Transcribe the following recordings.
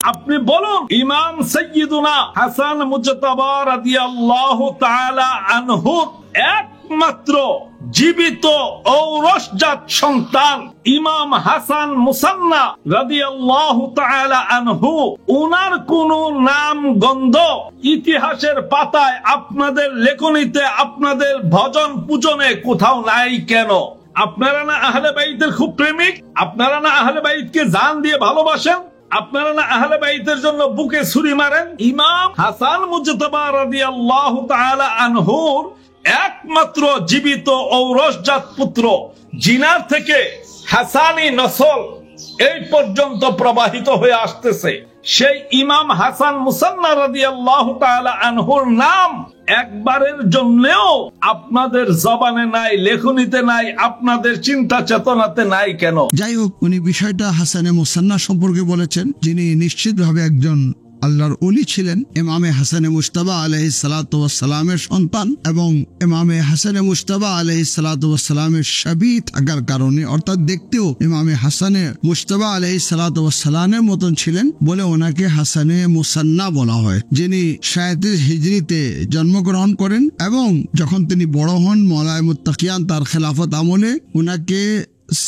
আপনি বলুন, ইমাম সাইয়্যিদুনা হাসান মুজতাবা রাদিয়াল্লাহু তাআলা আনহু একমাত্র জীবিত ঔরসজাত সন্তান ইমাম হাসান মুসান্না রাদিয়াল্লাহু তাআলা আনহু, উনার কোন নাম গন্ধ ইতিহাসের পাতায়, আপনাদের লেখনীতে, আপনাদের ভজন পূজনে কোথাও নাই কেন? আপনারা না আহলে বাইতের খুব প্রেমিক? আপনারা না আহলে বাইতকে জান দিয়ে ভালোবাসেন? আপনারা না আহলে বাইতের জন্য বুকে ছুরি মারেন? ইমাম হাসান মুজতাবা রাদিয়াল্লাহু তাআলা আনহুর একমাত্র জীবিত ঔরসজাত পুত্র, জিনার থেকে হাসানি নসল এই পর্যন্ত প্রবাহিত হয়ে আসতেছে। সেই ইমাম হাসান মুসান্না রাদিয়াল্লাহু তাআলা আনহুর নাম একবারের জন্যও আপনাদের জবানে নাই, লেখনীতে নাই, আপনাদের চিন্তা চেতনাতে নাই কেন? যাই হোক, উনি বিষয়টা হাসানে মুসান্না সম্পর্কে বলেছেন, যিনি নিশ্চিতভাবে একজন আল্লাহর ওলি ছিলেন। ইমামে হাসানে মুজতাবা আলাইহিস সালাতু ওয়াস সালামের সন্তান এবং ইমামে হাসানে মুজতাবা আলাইহিস সালাতু ওয়াস সালামের শাবি থাকার কারণে, অর্থাৎ দেখতেও ইমামে হাসানে মুজতাবা আলাইহিস সালাতু ওয়াস সালামের মতন ছিলেন বলে ওনাকে হাসানে মুসান্না বলা হয়। যিনি 37 হিজরিতে জন্মগ্রহণ করেন এবং যখন তিনি বড় হন, মওলায়ে মুত্তাকিয়ান তার খেলাফত আমলে ওনাকে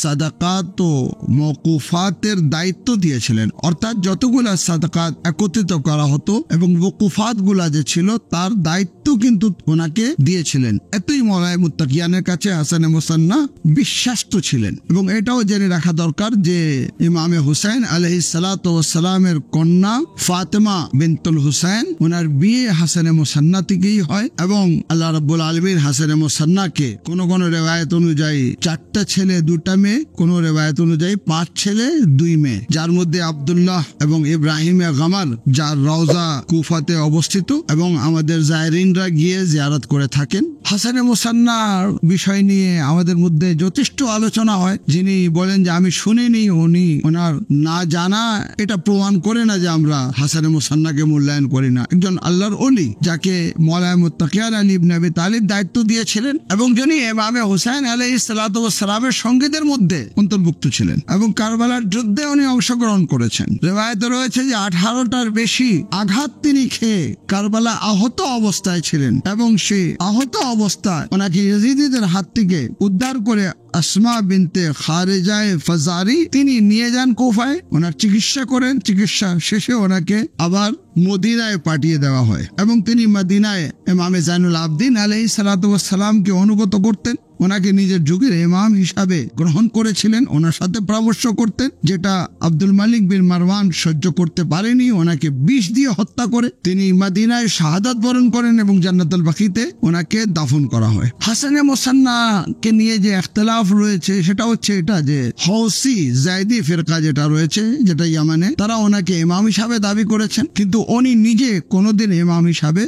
সাদাকাত ও মওকুফাতের দায়িত্ব দিয়েছিলেন। অর্থাৎ যতগুলা সাদাকাত একত্রিত করা হতো এবং ওকুফাত গুলা যে ছিল তার দায়িত্ব কিন্তু ওনাকে দিয়েছিলেন। এতই মওলায়ে মুত্তাকিয়ানের কাছে হাসানে মুসান্না বিশ্বাস্ত ছিলেন। এবং এটাও জেনে রাখা দরকার যে ইমামে হুসাইন আলাইহিস সালাতু ওয়াস সালামের কন্যা ফাতেমা বিনতুল হুসাইন, ওনার বিয়ে হাসানে মুসান্না থেকেই হয় এবং আল্লাহ রাব্বুল আলামিন হাসানে মুসান্নাকে কোন কোন রিওয়ায়াত অনুযায়ী 4টা ছেলে 2টা মেয়ে, কোন রিওয়ায়াত অনুযায়ী 5 ছেলে 2 মেয়ে, যার মধ্যে আব্দুল্লাহ এবং ইব্রাহিমে গামার, যার রওজা কুফাতে অবস্থিত এবং আমাদের জায়রিনরা গিয়ে জিয়ারত করে থাকেন। হাসানে মুসান্নার বিষয় নিয়ে আমাদের মধ্যে যথেষ্ট আলোচনা হয়। যিনি বলেন যে আমি শুনিনি, উনি ওনার না জানা এটা প্রমাণ করে না যে আমরা হাসানে মুসান্নাকে মূল্যায়ন করি না। একজন আল্লাহর ওলি যাকে মওলায়ে মুত্তাকিয়ান আলী ইবনে আবি তালিব দায়িত্ব দিয়েছিলেন এবং যিনি ইমামে হুসাইন আলাইহিস সালাতু ওয়াস সালামের সঙ্গীদের মধ্যে অন্তর্ভুক্ত ছিলেন এবং কারবালার যুদ্ধে উনি অংশগ্রহণ করেছেন। রিওয়ায়াতে রয়েছে যে 18টার বেশি আঘাত তিনি খেয়ে কারবালা আহত অবস্থায় ছিলেন এবং সেই আহত অবস্থায় ওনাকে ইয়েজিদিদের হাত থেকে উদ্ধার করে আসমা বিনতে খারেজায়ে ফাজারি তিনি নিয়ে যান কুফায়, ওনার চিকিৎসা করেন। চিকিৎসা শেষে ওনাকে আবার মদিনায় পাঠিয়ে দেওয়া হয় এবং তিনি মদিনায় ইমামে জাইনুল আবদিন আলাইহিস সালাতু ওয়াস সালামকে অনুগত করতেন, ওনাকে নিজের যুগের ইমাম হিসাবে গ্রহণ করেছিলেন, ওনার সাথে পরামর্শ করতেন, যেটা আব্দুল মালিক বিন মারওয়ান সহ্য করতে পারেনি। ওনাকে বিষ দিয়ে হত্যা করে তিনি মদিনায় শাহাদাত বরণ করেন এবং জান্নাতুল বাকিতে ওনাকে দাফন করা হয়। হাসানে মুসান্নাকে নিয়ে যে ইখতিলাফ রয়েছে সেটা হচ্ছে এটা যে হৌসি জায়দি ফিরকা যেটা রয়েছে, যেটা ইয়ামানে, তারা ওনাকে ইমাম হিসাবে দাবি করেছেন, কিন্তু উনি নিজে কোনোদিন ইমাম হিসাবে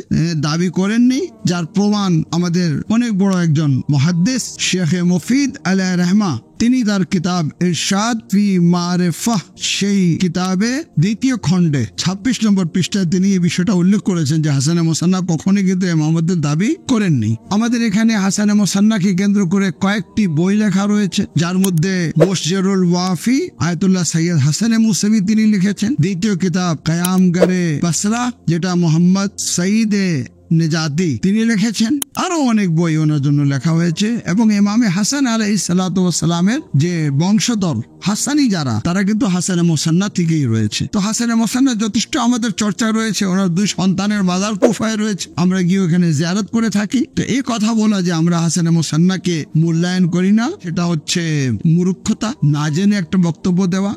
দাবি করেননি। যার প্রমাণ আমাদের অনেক বড় একজন মুহাদ্দিস শেখে মুফিদ আলাইহির রহমা, তিনি তার কিতাব ইরশাদ ফি মারিফাহ, সেই কিতাবে 2য় খণ্ডে 26 নম্বর পৃষ্ঠায় তিনি এই বিষয়টা উল্লেখ করেছেন যে হাসানে মুসান্না কখনোই কিন্তু ইমামতের দাবি করেননি। আমাদের এখানে হাসানে মুসান্নাকে কেন্দ্র করে কয়েকটি বই লেখা রয়েছে, যার মধ্যে মুশজারুল ওয়াফি আয়াতুল্লাহ সৈয়দ হাসানে মুসাবি তিনি লিখেছেন। 2য় কিতাব কায়ামগারে বাসরা, যেটা মোহাম্মদ সঈদে নেজাতি তিনি লিখেছেন। আরো অনেক বই ওনার জন্য লেখা হয়েছে এবং ইমামে হাসান আলাইহিস সালাতু ওয়াস সালামের যে বংশধর হাসানি যারা, তারা কিন্তু হাসানে মুসান্না থেকেই রয়েছে। তো হাসানে মুসান্না যথেষ্ট আমাদের চর্চা রয়েছে, ওনার 2 সন্তানের মাজার কুফায় রয়েছে, আমরা গিয়ে ওখানে জিয়ারত করে থাকি। তো এই কথা বলা যে আমরা হাসানে মুসান্নাকে মূল্যায়ন করি না, সেটা হচ্ছে মূর্খতা, না জেনে একটা বক্তব্য দেওয়া।